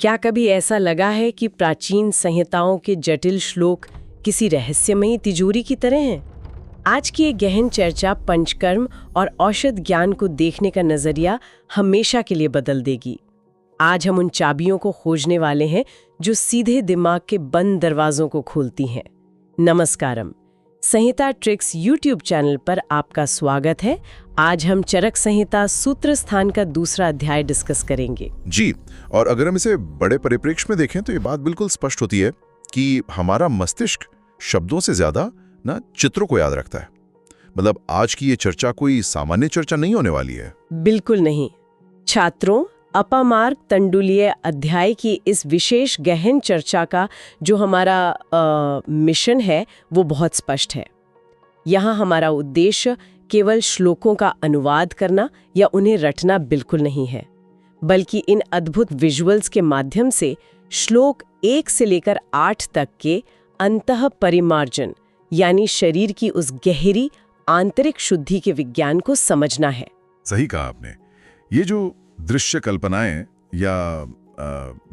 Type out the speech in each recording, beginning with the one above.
क्या कभी ऐसा लगा है कि प्राचीन संहिताओं के जटिल श्लोक किसी रहस्यमयी तिजोरी की तरह हैं? आज की ये गहन चर्चा पंचकर्म और औषध ज्ञान को देखने का नजरिया हमेशा के लिए बदल देगी। आज हम उन चाबियों को खोजने वाले हैं जो सीधे दिमाग के बंद दरवाजों को खोलती हैं। नमस्कारम, संहिता ट्रिक्स यूट्यूब चैनल पर आपका स्वागत है। आज हम चरक संहिता सूत्र स्थान का दूसरा अध्याय डिस्कस करेंगे। जी, और अगर हम इसे बड़े परिप्रेक्ष्य में देखें तो ये बात बिल्कुल स्पष्ट होती है कि हमारा मस्तिष्क शब्दों से ज्यादा चित्रों को याद रखता है। मतलब आज की ये चर्चा कोई सामान्य चर्चा नहीं होने वाली है। बिल्कुल नहीं। छात्रों, अपामार्ग तंडुलीय अध्याय की इस विशेष गहन चर्चा का जो हमारा मिशन है वो बहुत स्पष्ट है। यहाँ हमारा उद्देश्य केवल श्लोकों का अनुवाद करना या उन्हें रटना बिल्कुल नहीं है, बल्कि इन अद्भुत विजुअल्स के माध्यम से श्लोक 1 से लेकर 8 तक के अंतः परिमार्जन यानी शरीर की उस गहरी आंतरिक शुद्धि के विज्ञान को समझना है। सही कहा आपने। ये जो दृश्य कल्पनाएं या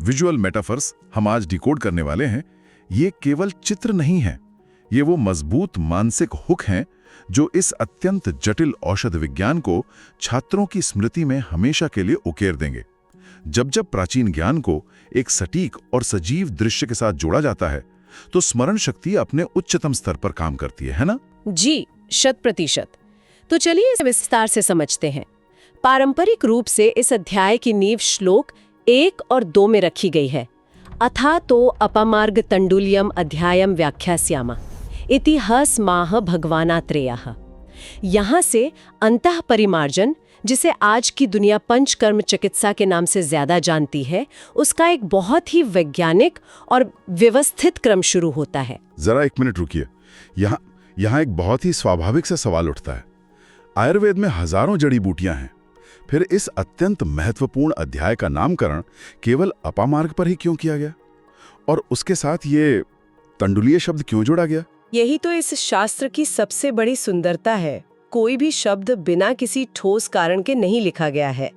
विजुअल मेटाफर्स हम आज डिकोड करने वाले हैं, ये केवल चित्र नहीं हैं। ये वो मजबूत मानसिक हुक हैं जो इस अत्यंत जटिल औषध विज्ञान को छात्रों की स्मृति में हमेशा के लिए उकेर देंगे। जब जब प्राचीन ज्ञान को एक सटीक और सजीव दृश्य के साथ जोड़ा जाता है तो स्मरण शक्ति अपने उच्चतम स्तर पर काम करती है ना? जी, 100%। तो चलिए इसे विस्तार से समझते हैं। पारंपरिक रूप से इस अध्याय की नींव श्लोक 1 और 2 में रखी गई है। अथा तो अपामार्ग तंडुल्यम अध्यायम व्याख्यास्यामा इति हस्माह भगवानात्रेयः। यहाँ से अंतः परिमार्जन, जिसे आज की दुनिया पंचकर्म चिकित्सा के नाम से ज्यादा जानती है, उसका एक बहुत ही वैज्ञानिक और व्यवस्थित क्रम शुरू होता है। जरा एक मिनट रुकिए। यहाँ एक बहुत ही स्वाभाविक सा सवाल उठता है। आयुर्वेद में हजारों जड़ी बूटियां हैं, फिर इस अत्यंत महत्वपूर्ण अध्याय का नामकरण केवल अपामार्ग पर ही क्यों किया गया? और उसके साथ ये तंडुलीय शब्द क्यों जोड़ा गया? यही तो इस शास्त्र की सबसे बड़ी सुंदरता है। कोई भी शब्द बिना किसी ठोस कारण के नहीं लिखा गया है।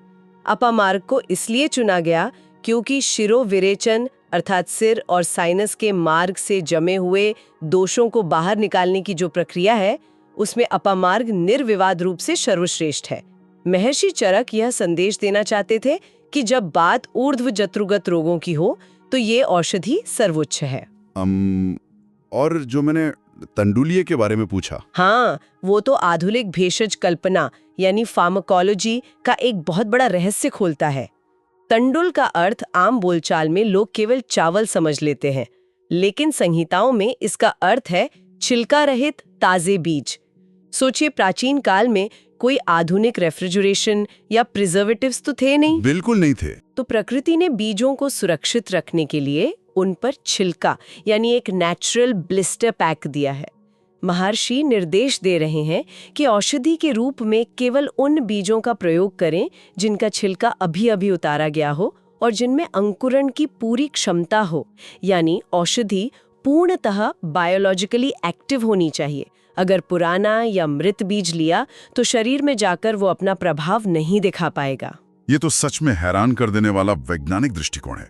अपामार्ग को इसलिए चुना गया क्योंकि शिरो विरेचन अर्थात सिर और साइनस के मार्ग से जमे हुए दोषों को बाहर निकालने की जो प्रक्रिया है, उसमें अपामार्ग निर्विवाद रूप से सर्वश्रेष्ठ है। महर्षि चरक यह संदेश देना चाहते थे कि जब बात ऊर्ध्व जत्रुगत रोगों की हो तो ये औषधि सर्वोच्च है। और जो मैंने तंडुलीय के बारे में पूछा, हाँ, वो तो आधुनिक भेषज कल्पना यानी फार्माकोलॉजी का एक बहुत बड़ा रहस्य खोलता है। तंडुल का अर्थ आम बोलचाल में लोग केवल चावल समझ लेते हैं, लेकिन संहिताओं में इसका अर्थ है छिलका रहित ताजे बीज। सोचिए, प्राचीन काल में कोई आधुनिक रेफ्रिजरेशन या प्रिजर्वेटिव्स तो थे नहीं। बिल्कुल नहीं थे। तो प्रकृति ने बीजों को सुरक्षित रखने के लिए उन पर छिलका यानी एक नेचुरल ब्लिस्टर पैक दिया है। महर्षि निर्देश दे रहे हैं कि औषधि के रूप में केवल उन बीजों का प्रयोग करें जिनका छिलका अभी अभी उतारा गया हो और जिनमें अंकुरण की पूरी क्षमता हो, यानी औषधि पूर्णतः बायोलॉजिकली एक्टिव होनी चाहिए। अगर पुराना या मृत बीज लिया तो शरीर में जाकर वो अपना प्रभाव नहीं दिखा पाएगा। ये तो सच में हैरान कर देने वाला वैज्ञानिक दृष्टिकोण है।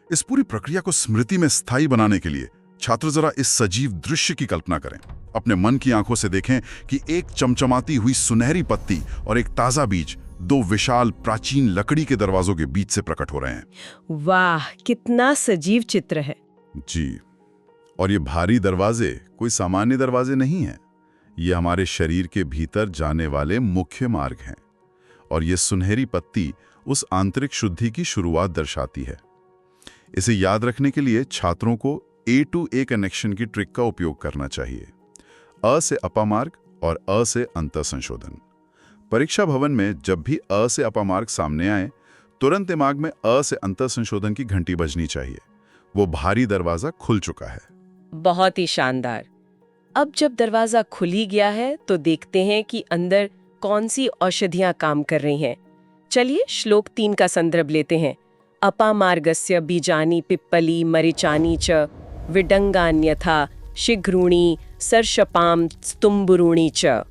इस पूरी प्रक्रिया को स्मृति में स्थायी बनाने के लिए छात्र जरा इस सजीव दृश्य की कल्पना करें। अपने मन की आंखों से देखें कि एक चमचमाती हुई सुनहरी पत्ती और एक ताजा बीज दो विशाल प्राचीन लकड़ी के दरवाजों के बीच से प्रकट हो रहे हैं। वाह, कितना सजीव चित्र है। जी, और ये भारी दरवाजे कोई सामान्य दरवाजे नहीं हैं। ये हमारे शरीर के भीतर जाने वाले मुख्य मार्ग हैं, और ये सुनहरी पत्ती उस आंतरिक शुद्धि की शुरुआत दर्शाती है। इसे याद रखने के लिए छात्रों को A to A कनेक्शन की ट्रिक का उपयोग करना चाहिए। अ से अपामार्ग और अ से अंतः संशोधन। परीक्षा भवन में जब भी अ से अपामार्ग सामने आए, तुरंत दिमाग में अ से अंतः संशोधन की घंटी बजनी चाहिए। वो भारी दरवाजा खुल चुका है। बहुत ही शानदार। अब जब दरवाजा खुल ही गया है तो देखते हैं कि अंदर कौन सी औषधियां काम कर रही हैं। चलिए श्लोक 3 का संदर्भ लेते हैं। अपामार्गस्य बीजानि पिप्पली मरिचानि च विडंगान्यथा शीघ्रूणि सर्षपाम स्तुम्बुरूणि च।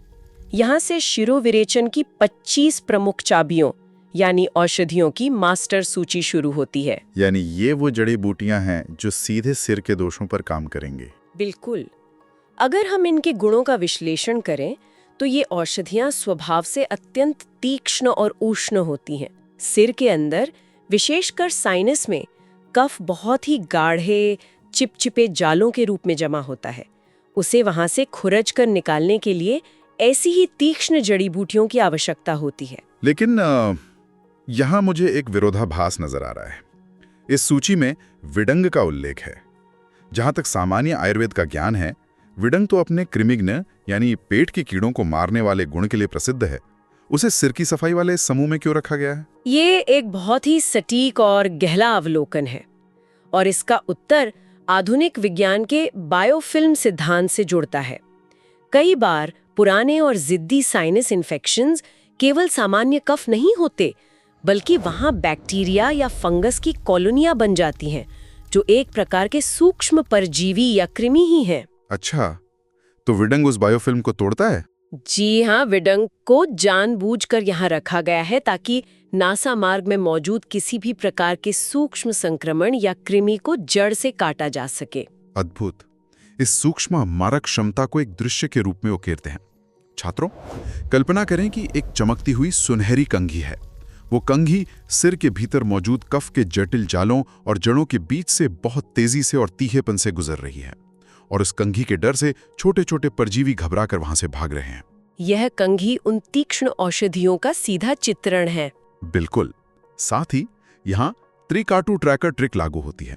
यहाँ से शिरोविरेचन की 25 प्रमुख चाबियों यानी औषधियों की मास्टर सूची शुरू होती है। यानी ये वो जड़ी बूटियां हैं जो सीधे सिर के दोषों पर काम करेंगे। बिल्कुल। अगर हम इनके गुणों का विश्लेषण करें तो ये औषधियां स्वभाव से अत्यंत तीक्ष्ण और उष्ण होती हैं। सिर के अंदर, विशेषकर साइनस में, कफ बहुत ही गाढ़े चिपचिपे जालों के रूप में जमा होता है। उसे वहां से खुरच कर निकालने के लिए ऐसी ही तीक्ष्ण जड़ी बूटियों की आवश्यकता होती है। लेकिन यहाँ मुझे एक विरोधाभास नजर आ रहा है। इस सूची में विडंग का उल्लेख है। जहां तक सामान्य आयुर्वेद का ज्ञान है, विडंग तो अपने कृमिघ्न यानी पेट के कीड़ों को मारने वाले गुण के लिए प्रसिद्ध है। उसे सिर की सफाई वाले समूह में क्यों रखा गया है? ये एक बहुत ही सटीक और गहरा अवलोकन है और इसका उत्तर आधुनिक विज्ञान के बायोफिल्म सिद्धांत से जुड़ता है। कई बार पुराने और जिद्दी साइनस इन्फेक्शंस केवल सामान्य कफ नहीं होते, बल्कि वहां बैक्टीरिया या फंगस की कॉलोनियां बन जाती हैं, जो एक प्रकार के सूक्ष्म परजीवी या कृमि ही हैं। अच्छा, तो विडंग उस बायोफिल्म को तोड़ता है? जी हाँ, विडंग को जानबूझकर यहाँ रखा गया है ताकि नासा मार्ग में मौजूद किसी भी प्रकार के सूक्ष्म संक्रमण या कृमि को जड़ से काटा जा सके। अद्भुत। इस सूक्ष्म मारक क्षमता को एक दृश्य के रूप में उकेरते हैं। छात्रों, कल्पना करें कि एक चमकती हुई सुनहरी कंघी है। वो कंघी सिर के भीतर मौजूद कफ के जटिल जालों और जड़ों के बीच से बहुत तेजी से और तीखेपन से गुजर रही है, और उस कंघी के डर से छोटे छोटे परजीवी घबरा कर वहां से भाग रहे हैं। यह कंघी उन तीक्ष्ण औषधियों का सीधा चित्रण है। बिल्कुल। साथ ही यहाँ त्रिकाटु ट्रैकर ट्रिक लागू होती है।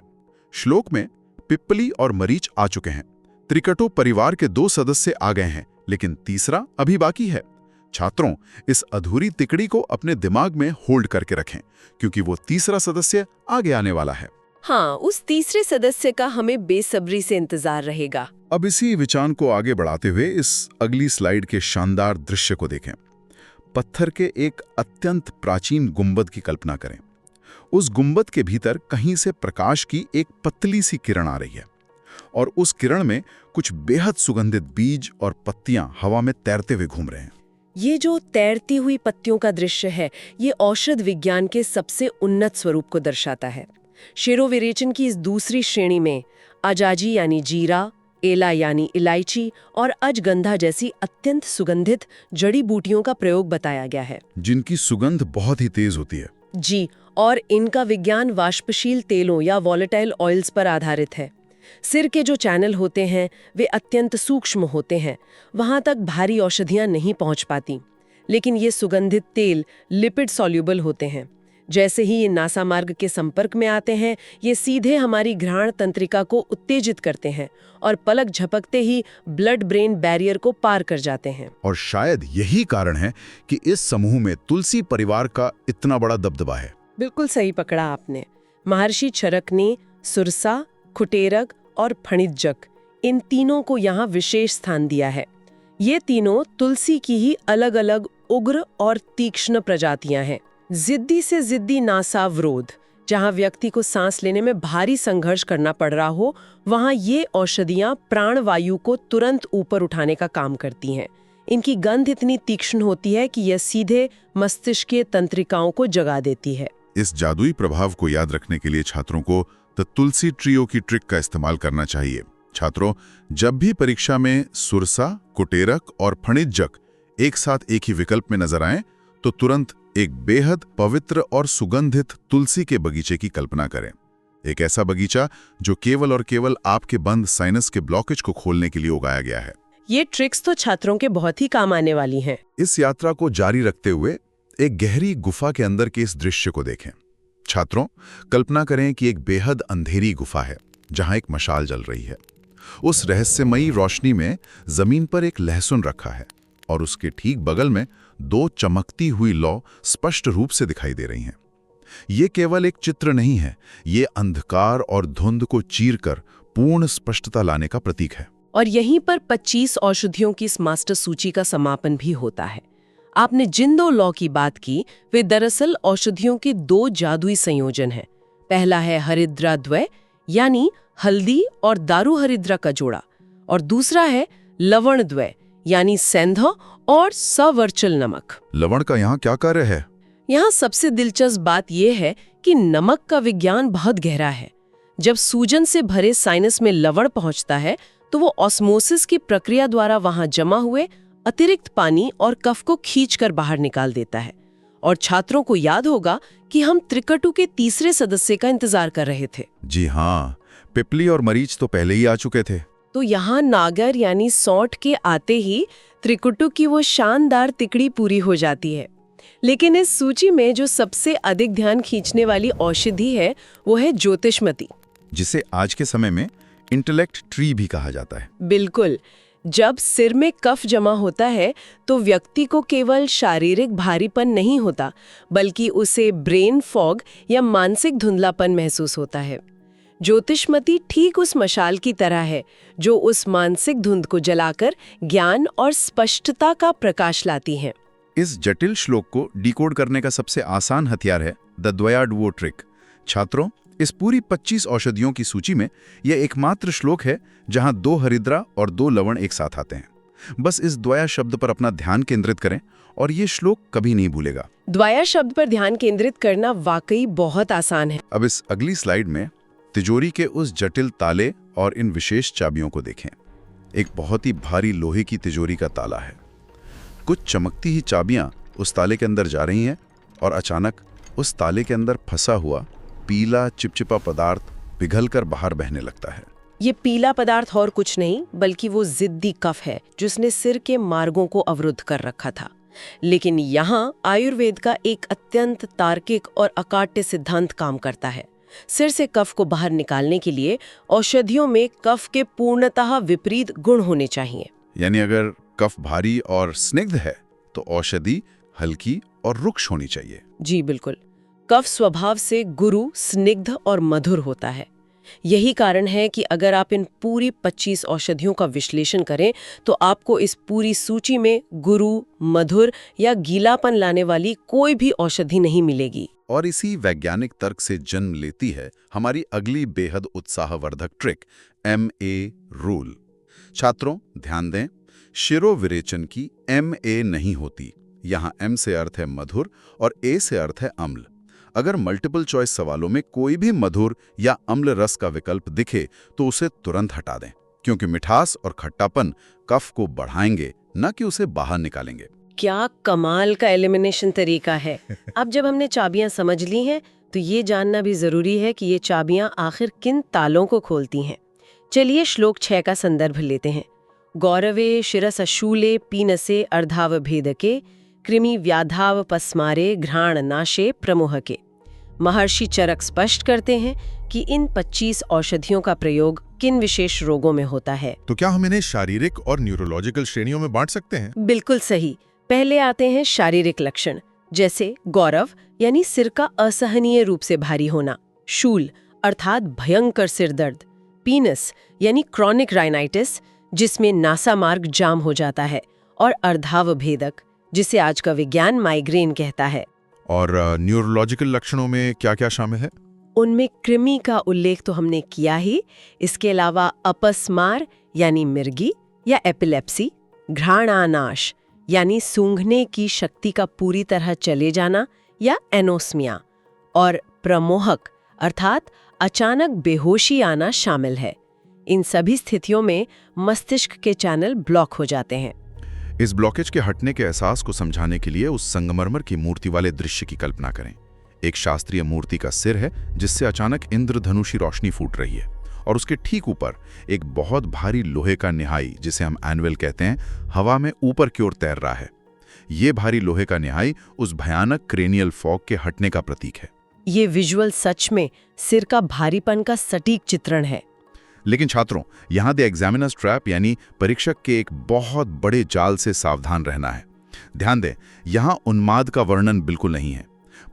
श्लोक में पिप्पली और मरीच आ चुके हैं। त्रिकटु परिवार के 2 सदस्य आ गए हैं, लेकिन तीसरा अभी बाकी है। छात्रों, इस अधूरी तिकड़ी को अपने दिमाग में होल्ड करके रखें, क्योंकि वो तीसरा सदस्य आगे आने वाला है। हाँ, उस तीसरे सदस्य का हमें बेसब्री से इंतजार रहेगा। अब इसी विचार को आगे बढ़ाते हुए इस अगली स्लाइड के शानदार दृश्य को देखें। पत्थर के एक अत्यंत प्राचीन गुंबद की कल्पना करें। उस गुंबद के भीतर कहीं से प्रकाश की एक पतली सी किरण आ रही है, और उस किरण में कुछ बेहद सुगंधित बीज और पत्तियां हवा में तैरते हुए घूम रहे हैं। ये जो तैरती हुई पत्तियों का दृश्य है, ये औषध विज्ञान के सबसे उन्नत स्वरूप को दर्शाता है। शेरोविरेचन की इस दूसरी श्रेणी में अजाजी यानी जीरा, एला यानी इलायची और अजगंधा जैसी अत्यंत सुगंधित जड़ी बूटियों का प्रयोग बताया गया है, जिनकी सुगंध बहुत ही तेज होती है। जी, और इनका विज्ञान वाष्पशील तेलों या वॉलेटाइल ऑयल्स पर आधारित है। सिर के जो चैनल होते हैं वे अत्यंत सूक्ष्म होते हैं, वहां तक भारी औषधियां नहीं पहुंच पाती, लेकिन ये सुगंधित तेल लिपिड सॉल्युबल होते हैं। जैसे ही ये नासा मार्ग के संपर्क में आते हैं, ये सीधे हमारी घ्राण तंत्रिका को उत्तेजित करते हैं और पलक झपकते ही ब्लड ब्रेन बैरियर को पार कर जाते हैं। और शायद यही कारण है कि इस समूह में तुलसी परिवार का इतना बड़ा दबदबा है। बिल्कुल सही पकड़ा आपने। महर्षि चरक ने सुरसा, खुटेरक और फणिज्जक, इन तीनों को यहाँ विशेष स्थान दिया है। ये तीनों तुलसी की ही अलग अलग उग्र और तीक्ष्ण प्रजातियां हैं। जिद्दी से जिद्दी नासावरोध, जहाँ व्यक्ति को सांस लेने में भारी संघर्ष करना पड़ रहा हो, वहाँ ये औषधियाँ प्राणवायु को तुरंत ऊपर उठाने का काम करती हैं। इनकी गंध इतनी तीक्ष्ण होती है कि यह सीधे मस्तिष्कीय तंत्रिकाओं को जगा देती है। इस जादुई प्रभाव को याद रखने के लिए छात्रों को द तुलसी ट्रियो की ट्रिक का इस्तेमाल करना चाहिए। छात्रों, जब भी परीक्षा में सुरसा, कुटेरक और फणिज्जक एक साथ एक ही विकल्प में नजर आएं, तो तुरंत एक बेहद पवित्र और सुगंधित तुलसी के बगीचे की कल्पना करें। एक ऐसा बगीचा जो केवल और केवल आपके बंद साइनस के ब्लॉकेज को खोलने के लिए उगाया गया है। ये ट्रिक्स तो छात्रों के बहुत ही काम आने वाली हैं। इस यात्रा को जारी रखते हुए एक गहरी गुफा के अंदर के इस दृश्य को देखें। छात्रों, कल्पना करें कि एक बेहद अंधेरी गुफा है जहां एक मशाल जल रही है। उस रहस्यमयी रोशनी में जमीन पर एक लहसुन रखा है और उसके ठीक बगल में 2 चमकती हुई लौ स्पष्ट रूप से दिखाई दे रही हैं। ये केवल एक चित्र नहीं है, ये अंधकार और धुंध को चीरकर पूर्ण स्पष्टता लाने का प्रतीक है। और यहीं पर 25 औषधियों की इस मास्टर सूची का समापन भी होता है। आपने जिन 2 लॉ की बात की, वे दरअसल औषधियों के 2 जादुई संयोजन हैं। पहला है हरिद्रा द्वय, यानी हल्दी और दारू हरिद्रा का जोड़ा, और दूसरा है लवण द्वय, यानी सेंध और सवर्चल नमक। लवण का यहाँ क्या कार्य है? यहाँ सबसे दिलचस्प बात यह है कि नमक का विज्ञान बहुत गहरा है। जब सूजन से भरे साइनस में लवण पहुंचता है तो वो ऑस्मोसिस की प्रक्रिया द्वारा वहां जमा हुए अतिरिक्त पानी और कफ को खींचकर बाहर निकाल देता है। और छात्रों को याद होगा कि हम त्रिकटु के तीसरे सदस्य का इंतजार कर रहे थे। जी हाँ, पिपली और मरीच तो पहले ही आ चुके थे। तो यहाँ नागर यानी सौंठ के आते ही त्रिकुटु की वो शानदार तिकड़ी पूरी हो जाती है। लेकिन इस सूची में जो सबसे अधिक ध्यान खींचने वाली औषधि है वो है ज्योतिष्मती, जिसे आज के समय में इंटेलेक्ट ट्री भी कहा जाता है। बिल्कुल। जब सिर में कफ जमा होता है तो व्यक्ति को केवल शारीरिक भारीपन नहीं होता, बल्कि उसे ब्रेन फॉग या मानसिक धुंधलापन महसूस होता है। ज्योतिष्मती ठीक उस मशाल की तरह है जो उस मानसिक धुंध को जलाकर ज्ञान और स्पष्टता का प्रकाश लाती है। इस जटिल श्लोक को डिकोड करने का सबसे आसान हथियार है द द्वयाडवो ट्रिक। छात्रों, इस पूरी 25 औषधियों की सूची में यह एकमात्र श्लोक है जहां 2 हरिद्रा और 2 लवण एक साथ आते हैं। बस इस द्वया शब्द पर अपना ध्यान केंद्रित करें और ये श्लोक कभी नहीं भूलेगा। द्वया शब्द पर ध्यान केंद्रित करना वाकई बहुत आसान है। अब इस अगली स्लाइड में तिजोरी के उस जटिल ताले और इन विशेष चाबियों को देखें। एक बहुत ही भारी लोहे की तिजोरी का ताला है। कुछ चमकती ही चाबियां उस ताले के अंदर जा रही हैं और अचानक उस ताले के अंदर फंसा हुआ पीला चिपचिपा पदार्थ पिघलकर बाहर बहने लगता है। ये पीला पदार्थ और कुछ नहीं बल्कि वो जिद्दी कफ है जिसने सिर के मार्गों को अवरुद्ध कर रखा था। लेकिन यहाँ आयुर्वेद का एक अत्यंत तार्किक और अकाट्य सिद्धांत काम करता है। सिर से कफ को बाहर निकालने के लिए औषधियों में कफ के पूर्णतः विपरीत गुण होने चाहिए। यानी अगर कफ भारी और स्निग्ध है तो औषधि हल्की और रुक्ष होनी चाहिए। जी बिल्कुल। कफ स्वभाव से गुरु, स्निग्ध और मधुर होता है। यही कारण है कि अगर आप इन पूरी 25 औषधियों का विश्लेषण करें तो आपको इस पूरी सूची में गुरु, मधुर या गीलापन लाने वाली कोई भी औषधि नहीं मिलेगी। और इसी वैज्ञानिक तर्क से जन्म लेती है हमारी अगली बेहद उत्साहवर्धक ट्रिक, MA रूल। छात्रों, ध्यान दें, शिरोविरेचन की MA नहीं होती। यहाँ M से अर्थ है मधुर और A से अर्थ है अम्ल। अगर मल्टीपल चॉइस सवालों में कोई भी मधुर या अम्ल रस का विकल्प दिखे तो उसे तुरंत हटा दें, क्योंकि मिठास और खट्टापन कफ को बढ़ाएंगे, न कि उसे बाहर निकालेंगे। क्या कमाल का एलिमिनेशन तरीका है। अब जब हमने चाबियां समझ ली हैं तो ये जानना भी जरूरी है कि ये चाबियां आखिर किन तालों को खोलती हैं। चलिए श्लोक 6 का संदर्भ लेते हैं। गौरवे शिरसशूले पीनसे अर्धावभेदके कृमि व्याधाव पस्मारे घ्राण नाशे प्रमोहके। महर्षि चरक स्पष्ट करते हैं कि इन 25 औषधियों का प्रयोग किन विशेष रोगों में होता है। तो क्या हम इन्हें शारीरिक और न्यूरोलॉजिकल श्रेणियों में बांट सकते हैं? बिल्कुल सही। पहले आते हैं शारीरिक लक्षण, जैसे गौरव यानी सिर का असहनीय रूप से भारी होना, शूल अर्थात भयंकर सिर दर्द, पीनस यानी क्रॉनिक राइनाइटिस जिसमें नासा मार्ग जाम हो जाता है, और अर्धावभेदक जिसे आज का विज्ञान माइग्रेन कहता है। और न्यूरोलॉजिकल लक्षणों में क्या-क्या शामिल है? उनमें कृमि का उल्लेख तो हमने किया ही। इसके अलावा अपस्मार यानी मिर्गी या एपिलेप्सी, घ्राणानाश यानी सूंघने की शक्ति का पूरी तरह चले जाना या एनोस्मिया, और प्रमोहक अर्थात अचानक बेहोशी आना शामिल है। इन सभी स्थितियों में मस्तिष्क के चैनल ब्लॉक हो जाते हैं। इस ब्लॉकेज के हटने के एहसास को समझाने के लिए उस संगमरमर की मूर्ति वाले दृश्य की कल्पना करें। एक शास्त्रीय मूर्ति का सिर है जिससे अचानक इंद्रधनुषी रोशनी फूट रही है, और उसके ठीक ऊपर एक बहुत भारी लोहे का निहाई, जिसे हम एनुअल कहते हैं, हवा में ऊपर की ओर तैर रहा है। ये भारी लोहे का निहाई उस भयानक क्रेनियल फॉग के हटने का प्रतीक है। ये विजुअल सच में सिर का भारीपन का सटीक चित्रण है। लेकिन छात्रों, यहाँ द एग्जामिनर्स ट्रैप यानी परीक्षक के एक बहुत बड़े जाल से सावधान रहना है। ध्यान दें, यहाँ उन्माद का वर्णन बिल्कुल नहीं है।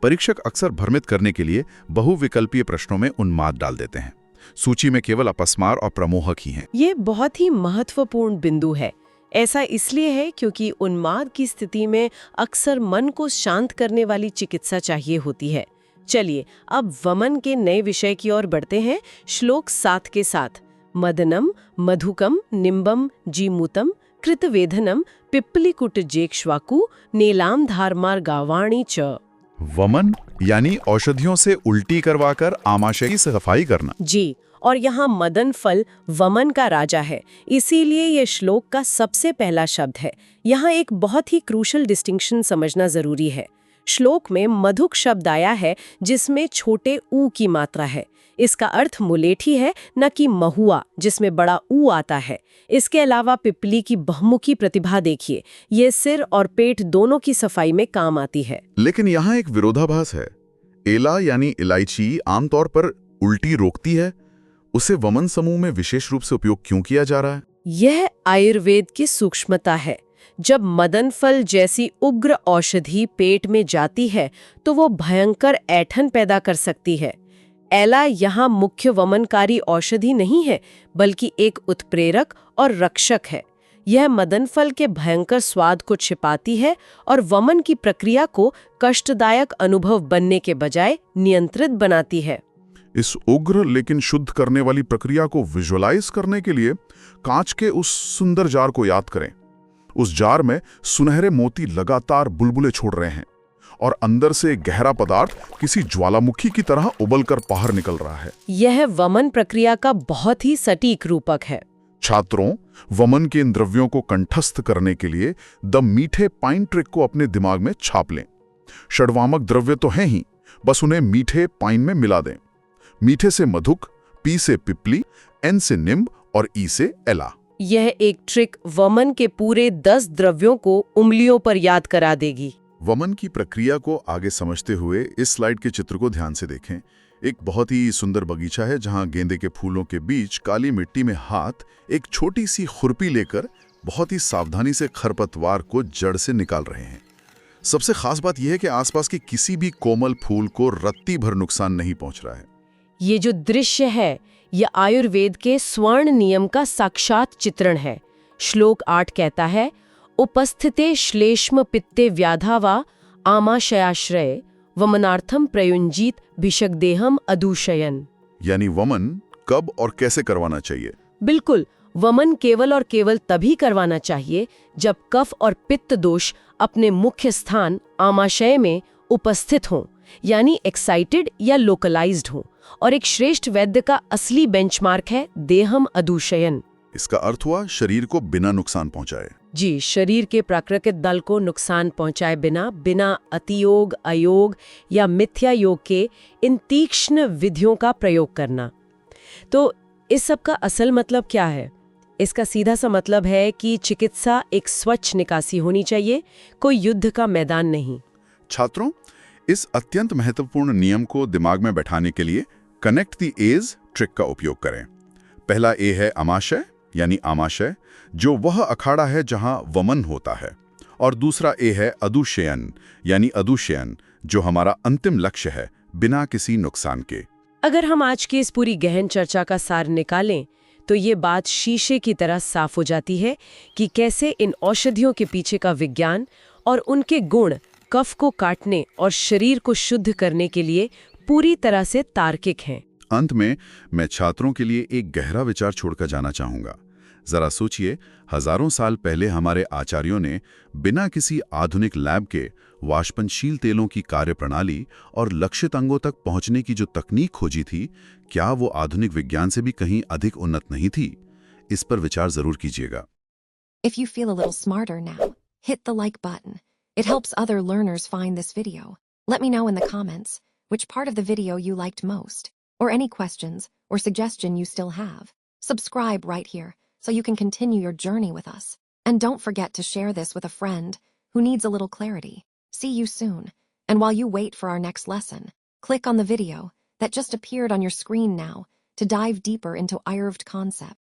परीक्षक अक्सर भ्रमित करने के लिए बहुविकल्पीय प्रश्नों में उन्माद डाल देते हैं। सूची में केवल अपस्मार और प्रमोहक ही हैं। ये बहुत ही महत्वपूर्ण बिंदु है। ऐसा इसलिए है क्योंकि उन्माद की स्थिति में अक्सर मन को शांत करने वाली चिकित्सा चाहिए होती है। चलिए अब वमन के नए विषय की ओर बढ़ते हैं। श्लोक 7 के साथ मदनम मधुकम निम्बम जीमूतम कृतवेधनम पिप्पलीकुट जेक्ष्वाकु नीलाम धारमार गावाणी च। वमन यानी औषधियों से उल्टी करवाकर आमाशय की सफाई करना। जी, और यहाँ मदन फल वमन का राजा है, इसीलिए ये श्लोक का सबसे पहला शब्द है। यहाँ एक बहुत ही क्रूशल डिस्टिंक्शन समझना जरूरी है। श्लोक में मधुक शब्द आया है जिसमें छोटे ऊ की मात्रा है। इसका अर्थ मुलेठी है, न कि महुआ जिसमें बड़ा ऊ आता है। इसके अलावा पिपली की बहुमुखी प्रतिभा देखिए, ये सिर और पेट दोनों की सफाई में काम आती है। लेकिन यहाँ एक विरोधाभास है। एला यानी इलायची आमतौर पर उल्टी रोकती है, उसे वमन समूह में विशेष रूप से उपयोग क्यों किया जा रहा है? यह आयुर्वेद की सूक्ष्मता है। जब मदन फल जैसी उग्र औषधि पेट में जाती है तो वो भयंकर ऐंठन पैदा कर सकती है। एला यहाँ मुख्य वमनकारी औषधि नहीं है, बल्कि एक उत्प्रेरक और रक्षक है। यह मदन फल के भयंकर स्वाद को छिपाती है और वमन की प्रक्रिया को कष्टदायक अनुभव बनने के बजाय नियंत्रित बनाती है। इस उग्र लेकिन शुद्ध करने वाली प्रक्रिया को विजुअलाइज करने के लिए कांच के उस सुंदर जार को याद करें। उस जार में सुनहरे मोती लगातार बुलबुले छोड़ रहे हैं और अंदर से एक गहरा पदार्थ किसी ज्वालामुखी की तरह उबलकर बाहर निकल रहा है। यह वमन प्रक्रिया का बहुत ही सटीक रूपक है। छात्रों, वमन के इन द्रव्यों को कंठस्थ करने के लिए द मीठे पाइन ट्रिक को अपने दिमाग में छाप लें। षड्वामक द्रव्य तो हैं ही, बस उन्हें मीठे पाइन में मिला दें। मीठे से मधुक, पी से पिपली, एन से निम्ब और ई से एला। यह एक ट्रिक वमन के पूरे 10 द्रव्यों को उंगलियों पर याद करा देगी। वमन की प्रक्रिया को आगे समझते हुए इस स्लाइड के चित्र को ध्यान से देखें। एक बहुत ही सुंदर बगीचा है जहां गेंदे के फूलों के बीच काली मिट्टी में हाथ एक छोटी सी खुरपी लेकर बहुत ही सावधानी से खरपतवार को जड़ से निकाल रहे हैं। सबसे खास बात यह है कि आसपास के किसी भी कोमल फूल को रत्ती भर नुकसान नहीं पहुंच रहा है। ये जो दृश्य है, यह आयुर्वेद के स्वर्ण नियम का साक्षात चित्रण है। श्लोक 8 कहता है, उपस्थिते श्लेष्म पित्ते व्याधा वा आमाशयाश्रय वमनार्थम प्रयुंजीत भिषग्देहम अदूषयन। यानी वमन कब और कैसे करवाना चाहिए? बिल्कुल, वमन केवल और केवल तभी करवाना चाहिए जब कफ और पित्त दोष अपने मुख्य स्थान आमाशय में उपस्थित हों, यानी एक्साइटेड या लोकलाइज्ड हों। और एक श्रेष्ठ वैद्य का असली बेंचमार्क है देहम अदूषयन। इसका अर्थ हुआ शरीर को बिना नुकसान पहुंचाए। जी, शरीर के प्राकृतिक दल को नुकसान पहुंचाए बिना अतियोग, अयोग या मिथ्या योग के इन तीक्ष्ण विधियों का प्रयोग करना। तो इस सब का असल मतलब क्या है? इसका सीधा सा मतलब है कि चिकित्सा एक स्वच्छ निकासी होनी चाहिए, कोई युद्ध का मैदान नहीं। छात्रों, इस अत्यंत महत्वपूर्ण नियम को दिमाग में बैठाने के लिए कनेक्ट द एज ट्रिक का उपयोग करें। पहला ए है आमाशय यानी आमाशय, जो वह अखाड़ा है जहां वमन होता है, और दूसरा ए है अदूषयन यानी अदूषयन, जो हमारा अंतिम लक्ष्य है बिना किसी नुकसान के। अगर हम आज की इस पूरी गहन चर्चा का सार निकालें तो ये बात शीशे की तरह साफ हो जाती है कि कैसे इन औषधियों के पीछे का विज्ञान और उनके गुण कफ को काटने और शरीर को शुद्ध करने के लिए पूरी तरह से तार्किक हैं। अंत में मैं छात्रों के लिए एक गहरा विचार छोड़कर जाना चाहूंगा। जरा सोचिए, हजारों साल पहले हमारे आचार्यों ने बिना किसी आधुनिक लैब के वाष्पनशील तेलों की कार्यप्रणाली और लक्षित अंगों तक पहुंचने की जो तकनीक खोजी थी, क्या वो आधुनिक विज्ञान से भी कहीं अधिक उन्नत नहीं थी? इस पर विचार जरूर कीजिएगा। If you feel a little smarter now, hit the like button. It helps other learners find this video. Let me know in the comments which part of the video you liked most, or any questions or suggestion you still have. Subscribe right here so you can continue your journey with us. And don't forget to share this with a friend who needs a little clarity. See you soon. And while you wait for our next lesson, click on the video that just appeared on your screen now to dive deeper into Ayurveda concepts.